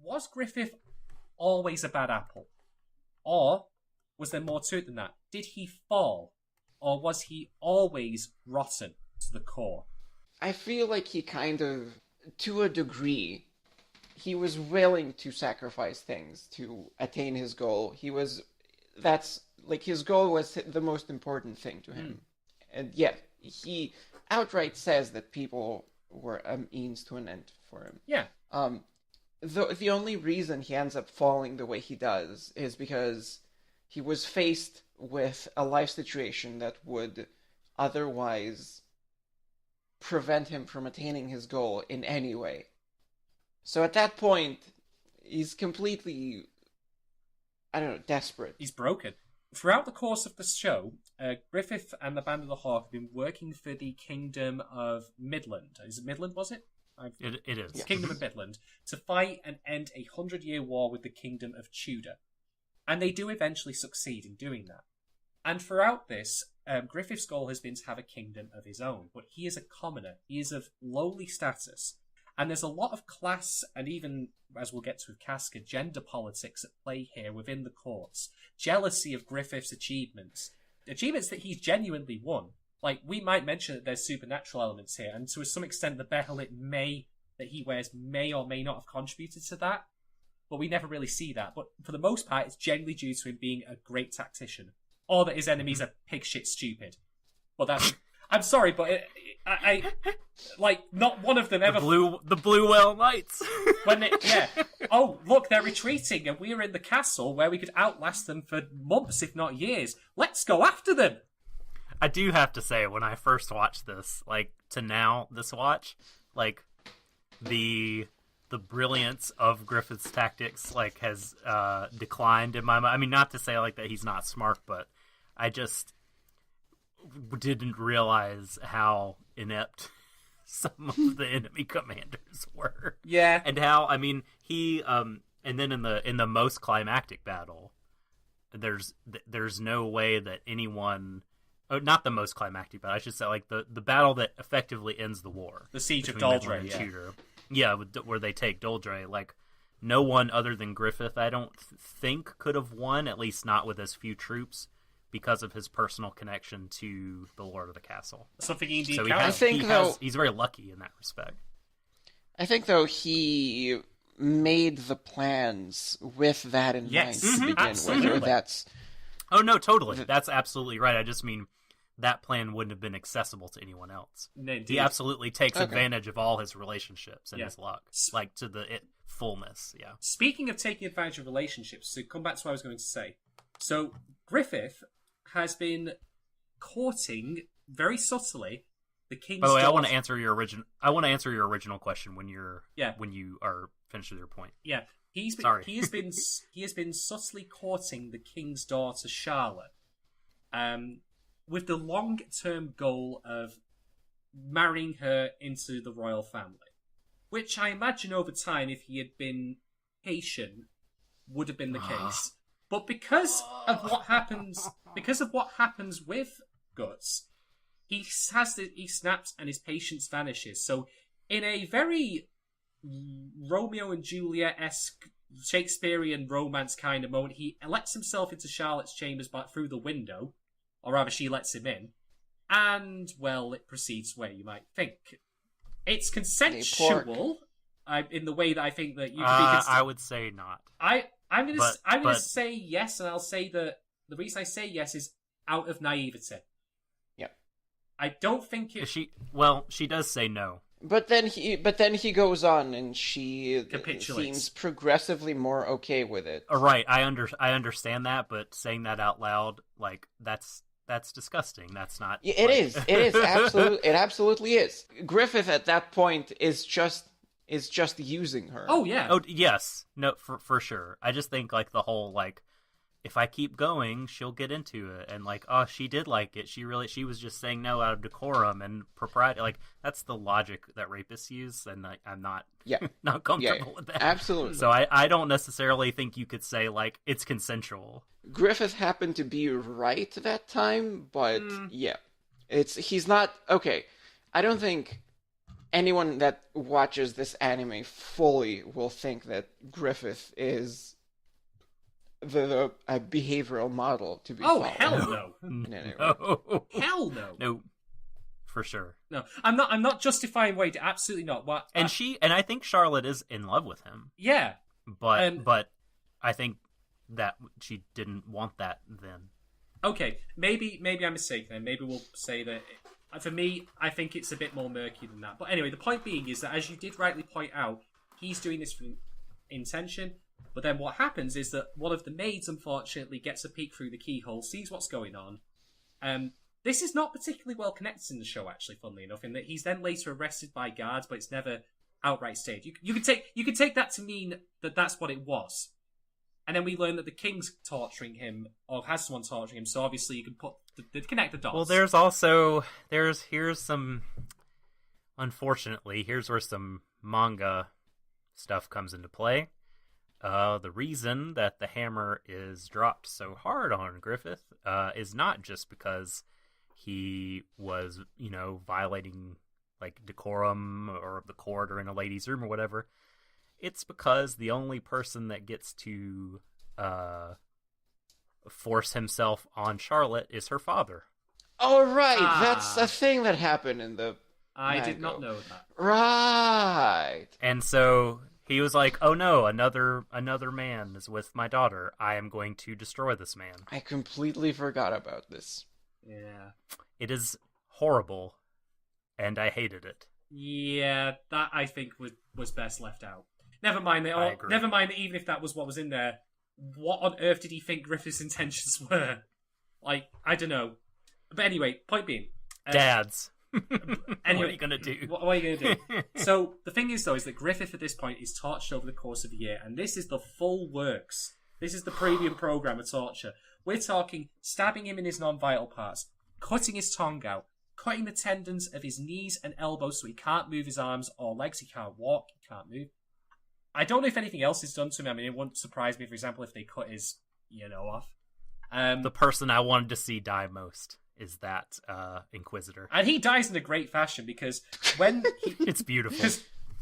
was Griffith always a bad apple? Or was there more to it than that? Did he fall? Or was he always rotten to the core? I feel like he kind of, to a degree, he was willing to sacrifice things to attain his goal. His goal was the most important thing to him. And yet, he outright says that people were a means to an end for him. Yeah. The only reason he ends up falling the way he does is because he was faced with a life situation that would otherwise prevent him from attaining his goal in any way. So at that point, he's completely, desperate. He's broken. Throughout the course of the show, Griffith and the Band of the Hawk have been working for the Kingdom of Midland. Is it Midland, was it? It is. Yeah. Kingdom of Midland. To fight and end a 100-year war with the Kingdom of Tudor. And they do eventually succeed in doing that. And throughout this, Griffith's goal has been to have a kingdom of his own. But he is a commoner. He is of lowly status. And there's a lot of class, and even, as we'll get to with Casca, gender politics at play here within the courts. Jealousy of Griffith's achievements. Achievements that he's genuinely won. Like, we might mention that there's supernatural elements here, and to some extent the behelit that he wears may or may not have contributed to that. But we never really see that. But for the most part, it's generally due to him being a great tactician. Or that his enemies are pig shit stupid. Well, that's... I'm sorry, but not one of them ever... The Blue Whale Knights. Oh, look, they're retreating, and we're in the castle where we could outlast them for months, if not years. Let's go after them! I do have to say, when I first watched this, to now, this watch, the brilliance of Griffith's tactics, has declined in my mind. I mean, not to say, that he's not smart, but I just didn't realize how inept some of the enemy commanders were. Yeah. And how, he, and then in the most climactic battle, there's no way that anyone... Oh, not the most climactic, but I should say, the battle that effectively ends the war. The Siege of Doldrey, yeah. Tudor. Yeah, where they take Doldrey. No one other than Griffith, I don't think, could have won, at least not with as few troops, because of his personal connection to the Lord of the Castle. Something he indeed he's very lucky in that respect. I think, though, he made the plans with that in mind to begin absolutely. with. Oh, no, totally. That's absolutely right. I just mean that plan wouldn't have been accessible to anyone else. Indeed. He absolutely takes advantage of all his relationships and his luck, to the fullness, yeah. Speaking of taking advantage of relationships, to come back to what I was going to say. So, Griffith has been courting, very subtly, the king's daughter. By the way, I want to answer your original question when you are finished with your point. Yeah. He has been subtly courting the king's daughter, Charlotte, with the long-term goal of marrying her into the royal family. Which I imagine over time, if he had been patient, would have been the case. But because of what happens with Guts, he snaps and his patience vanishes. So, in a very Romeo and Juliet-esque Shakespearean romance kind of moment, he lets himself into Charlotte's chambers through the window, or rather she lets him in, and, well, it proceeds where you might think. It's consensual, in the way that I think that you can be... I would say not. I'm going to say yes, and I'll say that the reason I say yes is out of naivety. Yeah. I don't think it... She does say no. But then he goes on, and she capitulates. Seems progressively more okay with it. Right, I understand that, but saying that out loud, that's disgusting. That's not. Yeah, it is. It is absolutely. It absolutely is. Griffith at that point is just using her. Oh yeah. Oh yes. No, for sure. I just think the whole if I keep going, she'll get into it, and she did like it. She was just saying no out of decorum and propriety. That's the logic that rapists use, and I'm not not comfortable with that. Absolutely. So I don't necessarily think you could say it's consensual. Griffith happened to be right that time, but he's not okay. I don't think anyone that watches this anime fully will think that Griffith is the behavioral model to be Oh, followed. hell no. No. Hell no. No. For sure. No, I'm not justifying Wade. Absolutely not. What? And I think Charlotte is in love with him. Yeah. But I think that she didn't want that then. Okay, maybe I'm mistaken. Then maybe we'll say that. For me, I think it's a bit more murky than that. But anyway, the point being is that, as you did rightly point out, he's doing this for intention. But then what happens is that one of the maids, unfortunately, gets a peek through the keyhole, sees what's going on. This is not particularly well connected in the show, actually, funnily enough, in that he's then later arrested by guards, but it's never outright stated. You could take that to mean that that's what it was. And then we learn that the king's torturing him, or has someone torturing him, so obviously you can connect the dots. Well, here's some, unfortunately, here's where some manga stuff comes into play. The reason that the hammer is dropped so hard on Griffith is not just because he was, violating like decorum or the court or in a lady's room or whatever. It's because the only person that gets to force himself on Charlotte is her father. Oh, right. That's a thing that happened in the I did not know that. Right. And so he was like, "Oh no, another man is with my daughter. I am going to destroy this man." I completely forgot about this. Yeah. It is horrible, and I hated it. Yeah, that I think was best left out. Never mind that. I agree. Never mind that. Even if that was what was in there, what on earth did he think Griffith's intentions were? Like, I don't know. But anyway, point being, Dads. Anyway, what are you gonna do? What are you gonna do? So the thing is, though, is that Griffith at this point is tortured over the course of a year, and this is the full works. This is the premium program of torture. We're talking stabbing him in his non-vital parts, cutting his tongue out, cutting the tendons of his knees and elbows so he can't move his arms or legs, he can't walk, he can't move. I don't know if anything else is done to him. I mean, it wouldn't surprise me, for example, if they cut his, off. The person I wanted to see die most is that Inquisitor. And he dies in a great fashion because when it's beautiful.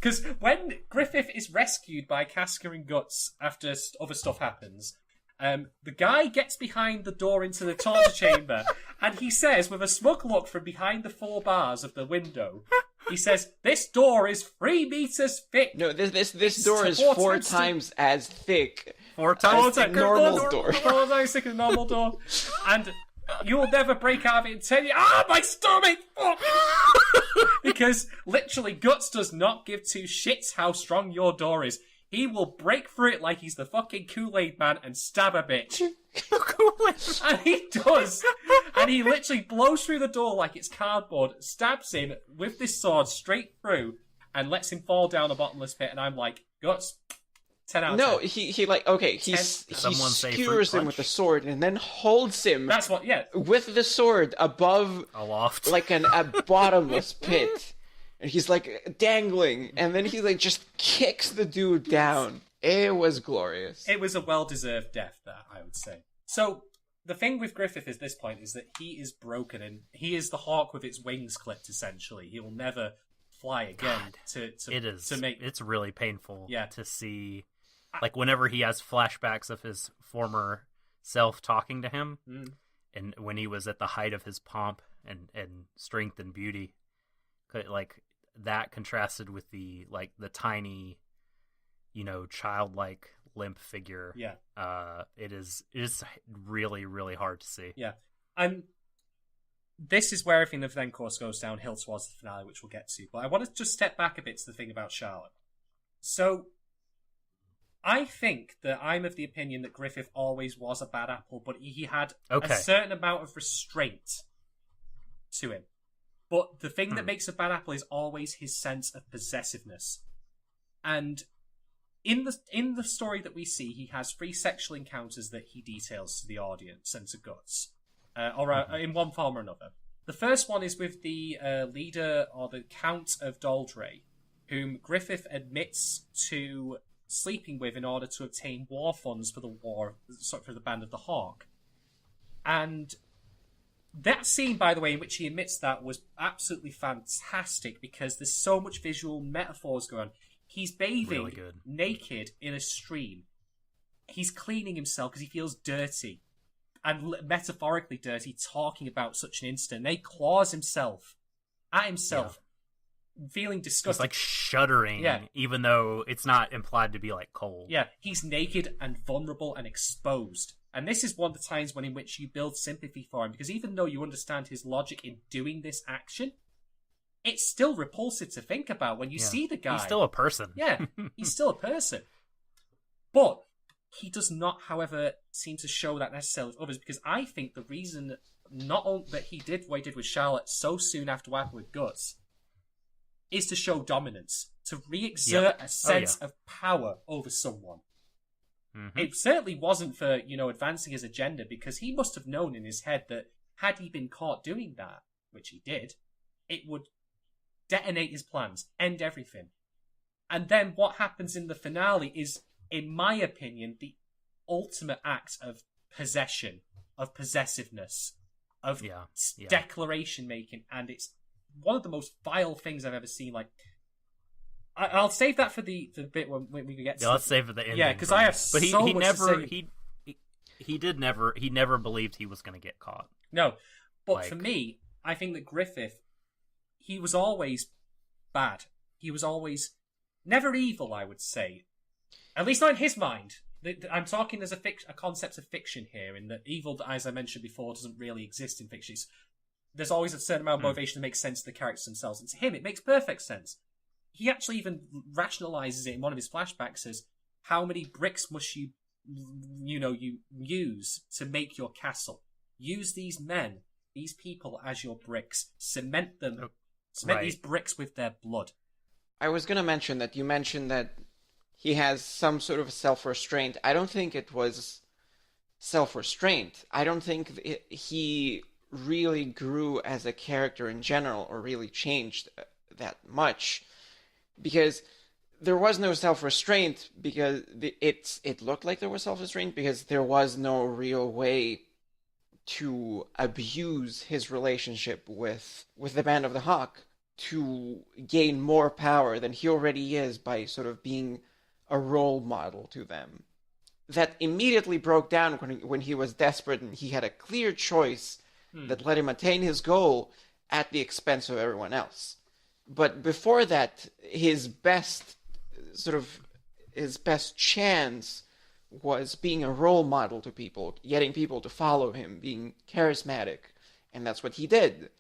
Because when Griffith is rescued by Casca and Guts after other stuff happens, the guy gets behind the door into the torture chamber and he says, with a smug look from behind the 4 bars of the window, he says, "This door is 3 meters thick." No, this door is 4 times as thick. 4 times as a normal door. 4 times thick as a normal door. And you'll never break out of it in 10 years. Ah, my stomach! Fuck! Because literally, Guts does not give 2 shits how strong your door is. He will break through it like he's the fucking Kool-Aid man and stab a bitch. And he does. And he literally blows through the door like it's cardboard, stabs him with this sword straight through, and lets him fall down a bottomless pit. And I'm like, Guts, 10 out of 10. No, he skewers him with the sword and then holds him. That's what, yeah. With the sword above, aloft, like a bottomless pit. And he's like dangling, and then he like just kicks the dude down. It was glorious. It was a well-deserved death, that I would say. So the thing with Griffith at this point is that he is broken, and he is the hawk with its wings clipped. Essentially, he will never fly again. It's really painful. Yeah. To see, like whenever he has flashbacks of his former self talking to him, and when he was at the height of his pomp and strength and beauty, like. That contrasted with the tiny, childlike limp figure. Yeah. It is really, really hard to see. Yeah. This is where everything then, of course, goes downhill towards the finale, which we'll get to. But I want to just step back a bit to the thing about Charlotte. So, I think that I'm of the opinion that Griffith always was a bad apple, but he had a certain amount of restraint to him. But the thing that makes a bad apple is always his sense of possessiveness. And in the story that we see, he has 3 sexual encounters that he details to the audience and to Guts, in one form or another. The first one is with the leader or the Count of Doldray, whom Griffith admits to sleeping with in order to obtain war funds for the Band of the Hawk. And That scene, by the way, in which he admits that was absolutely fantastic because there's so much visual metaphors going on. He's bathing Really good. naked in a stream. He's cleaning himself because he feels dirty. And metaphorically dirty, talking about such an incident. And he claws himself at himself, feeling disgusted. It's like shuddering, even though it's not implied to be like cold. Yeah, he's naked and vulnerable and exposed. And this is one of the times in which you build sympathy for him, because even though you understand his logic in doing this action, it's still repulsive to think about when you see the guy. He's still a person. Yeah, he's still a person. But he does not, however, seem to show that necessarily with others, because I think the reason not only that he did what he did with Charlotte so soon after what happened with Guts is to show dominance, to re-exert a sense of power over someone. Mm-hmm. It certainly wasn't for, advancing his agenda, because he must have known in his head that had he been caught doing that, which he did, it would detonate his plans, end everything. And then what happens in the finale is, in my opinion, the ultimate act of possession, of possessiveness, of declaration making, and it's one of the most vile things I've ever seen. Like, I'll save that for the bit when we get to let's save it the ending. Yeah, because I have but so he much never, to say. He never believed he was going to get caught. No, but for me, I think that Griffith, he was always bad. He was always never evil, I would say. At least not in his mind. I'm talking as a concept of fiction here, in that evil, as I mentioned before, doesn't really exist in fiction. There's always a certain amount of motivation to make sense to the characters themselves. And to him, it makes perfect sense. He actually even rationalizes it in one of his flashbacks as, how many bricks must you use to make your castle? Use these men, these people as your bricks. Cement them. Cement these bricks with their blood. I was going to mention that you mentioned that he has some sort of self-restraint. I don't think it was self-restraint. I don't think he really grew as a character in general, or really changed that much, because there was no self-restraint, because it looked like there was self-restraint because there was no real way to abuse his relationship with the Band of the Hawk to gain more power than he already is by sort of being a role model to them. That immediately broke down when he was desperate and he had a clear choice that let him attain his goal at the expense of everyone else. But before that, his best chance was being a role model to people, getting people to follow him, being charismatic, and that's what he did.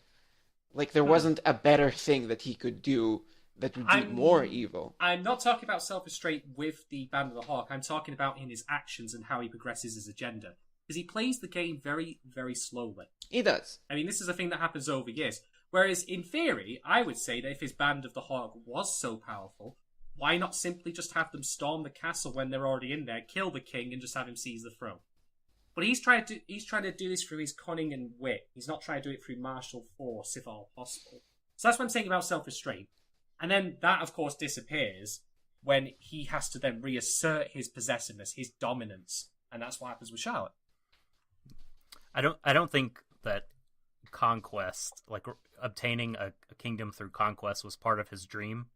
Like, there wasn't a better thing that he could do that would be more evil. I'm not talking about self-restraint with the Band of the Hawk. I'm talking about in his actions and how he progresses his agenda. Because he plays the game very, very slowly. He does. I mean, this is a thing that happens over years. Whereas, in theory, I would say that if his Band of the Hawk was so powerful, why not simply just have them storm the castle when they're already in there, kill the king, and just have him seize the throne? But he's trying to do this through his cunning and wit. He's not trying to do it through martial force, if at all possible. So that's what I'm saying about self-restraint. And then that, of course, disappears when he has to then reassert his possessiveness, his dominance, and that's what happens with Charlotte. I don't think that conquest, like obtaining a kingdom through conquest, was part of his dream,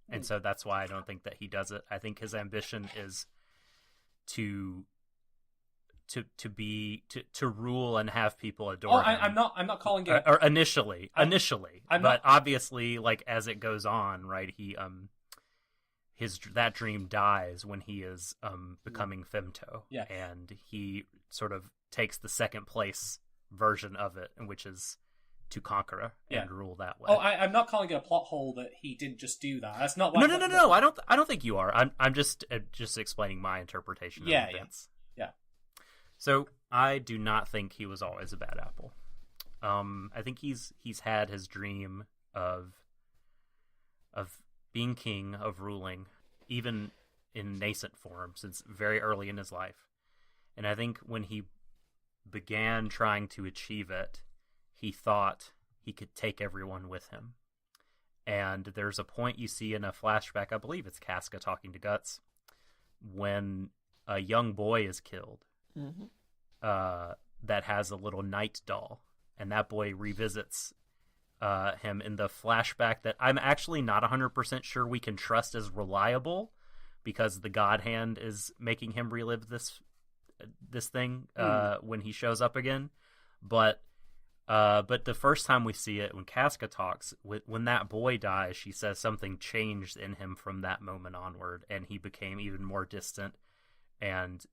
and so that's why I don't think that he does it. I think his ambition is to rule and have people adore him. I'm not calling it or initially, but obviously, like, as it goes on, right? He that dream dies when he is becoming Femto, and he sort of takes the second place version of it, which is to conquer and rule that way. I'm not calling it a plot hole that he didn't just do that. That's not. No. I don't think you are. I'm just explaining my interpretation of events. Yeah. So I do not think he was always a bad apple. I think he's had his dream of being king, of ruling, even in nascent form, since very early in his life. And I think when he began trying to achieve it, he thought he could take everyone with him. And there's a point you see in a flashback, I believe it's Casca talking to Guts, when a young boy is killed that has a little knight doll. and that boy revisits him in the flashback that I'm actually not 100% sure we can trust as reliable, because the God Hand is making him relive this thing when he shows up again. But the first time we see it, when Casca talks, when that boy dies, she says something changed in him from that moment onward, and he became even more distant and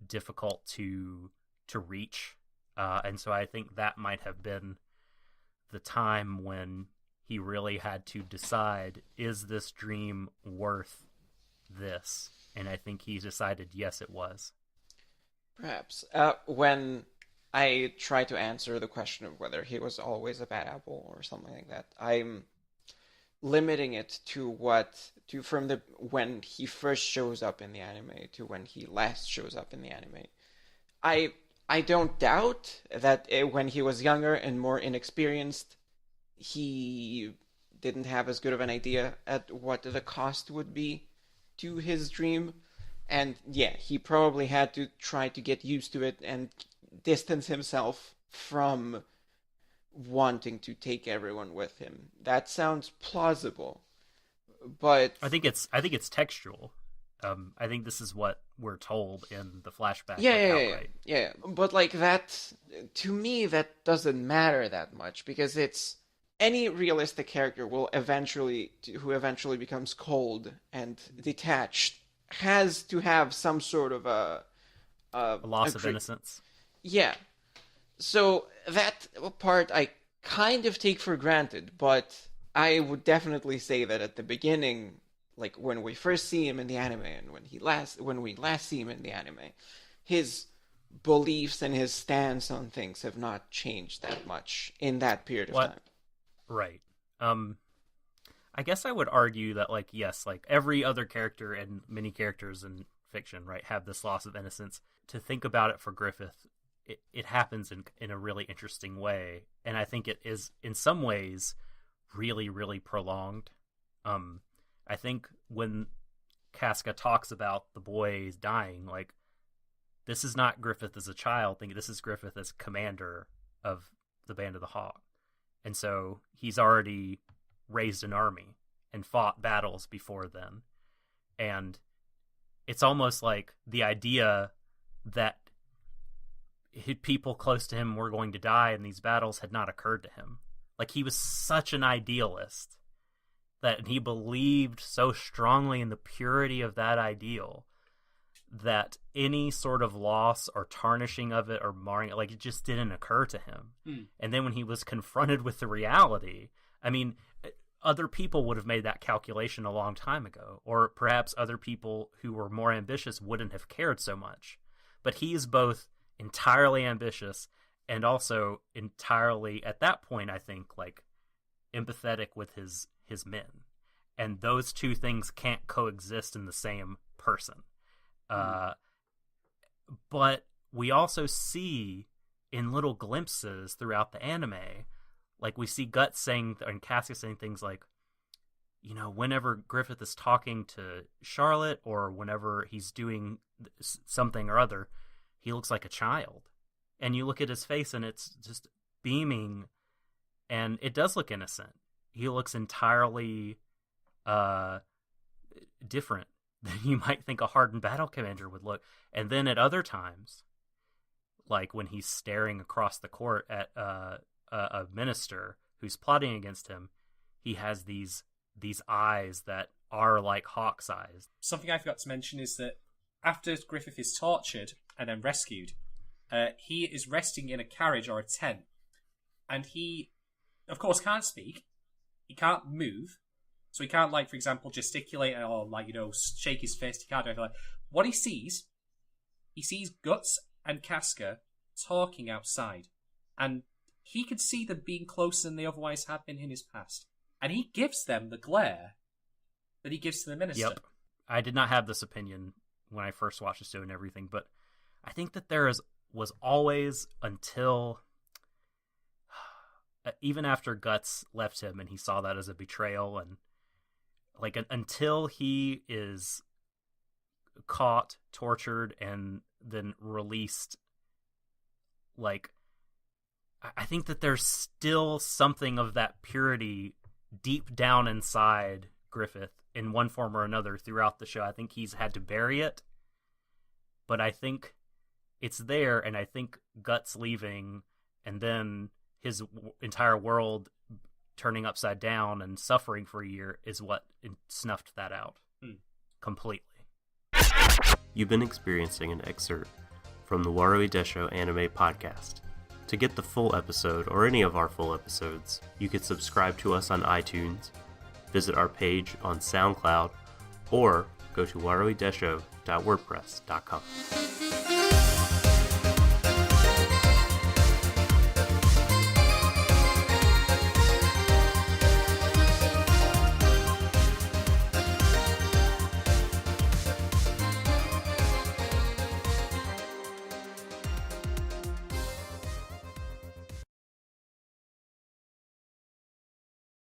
difficult to reach. And so I think that might have been the time when he really had to decide, is this dream worth this? And I think he decided yes, it was. Perhaps. When I try to answer the question of whether he was always a bad apple or something like that, I'm limiting it to from when he first shows up in the anime to when he last shows up in the anime. I don't doubt that when he was younger and more inexperienced, he didn't have as good of an idea at what the cost would be to his dream. And yeah, he probably had to try to get used to it and distance himself from wanting to take everyone with him. That sounds plausible. But I think it's textual. I think this is what we're told in the flashback. Yeah. But like that, to me, that doesn't matter that much, because it's any realistic character who eventually becomes cold and detached has to have some sort of a loss of innocence. Yeah. So that part I kind of take for granted, but I would definitely say that at the beginning, like when we first see him in the anime and when we last see him in the anime, his beliefs and his stance on things have not changed that much in that period of time. Right. I guess I would argue that, like, yes, like every other character and many characters in fiction, right, have this loss of innocence. To think about it for Griffith, it happens in a really interesting way, and I think it is in some ways really, really prolonged. I think when Casca talks about the boys dying, like, this is not Griffith as a child thing. This is Griffith as commander of the Band of the Hawk. And so he's already raised an army and fought battles before then. And it's almost like the idea that people close to him were going to die in these battles had not occurred to him. Like, he was such an idealist that he believed so strongly in the purity of that ideal that any sort of loss or tarnishing of it or marring it, like, it just didn't occur to him. And then when he was confronted with the reality, I mean, other people would have made that calculation a long time ago, or perhaps other people who were more ambitious wouldn't have cared so much. But he's both entirely ambitious and also entirely, at that point, I think, like, empathetic with his men. And those two things can't coexist in the same person. But we also see in little glimpses throughout the anime, like, we see Guts saying, and Casca saying things like, you know, whenever Griffith is talking to Charlotte or whenever he's doing something or other, he looks like a child. And you look at his face and it's just beaming, and it does look innocent. He looks entirely different than you might think a hardened battle commander would look. And then at other times, like when he's staring across the court at a minister who's plotting against him, he has these eyes that are like hawk's eyes. Something I forgot to mention is that after Griffith is tortured and then rescued, he is resting in a carriage or a tent, and he, of course, can't speak. He can't move, so he can't, like, for example, gesticulate or, like, you know, shake his fist. He can't do anything like that. What he sees Guts and Casca talking outside, and he could see them being closer than they otherwise had been in his past, and he gives them the glare that he gives to the minister. Yep. I did not have this opinion when I first watched the show and everything, but I think that was always, until even after Guts left him and he saw that as a betrayal, and like until he is caught, tortured, and then released, like, I think that there's still something of that purity deep down inside Griffith in one form or another throughout the show. I think he's had to bury it, but I think it's there, and I think Guts leaving and then his entire world turning upside down and suffering for a year is what snuffed that out completely. You've been experiencing an excerpt from the Warui Deshou anime podcast. To get the full episode or any of our full episodes, you can subscribe to us on iTunes, visit our page on SoundCloud, or go to waruidesho.wordpress.com.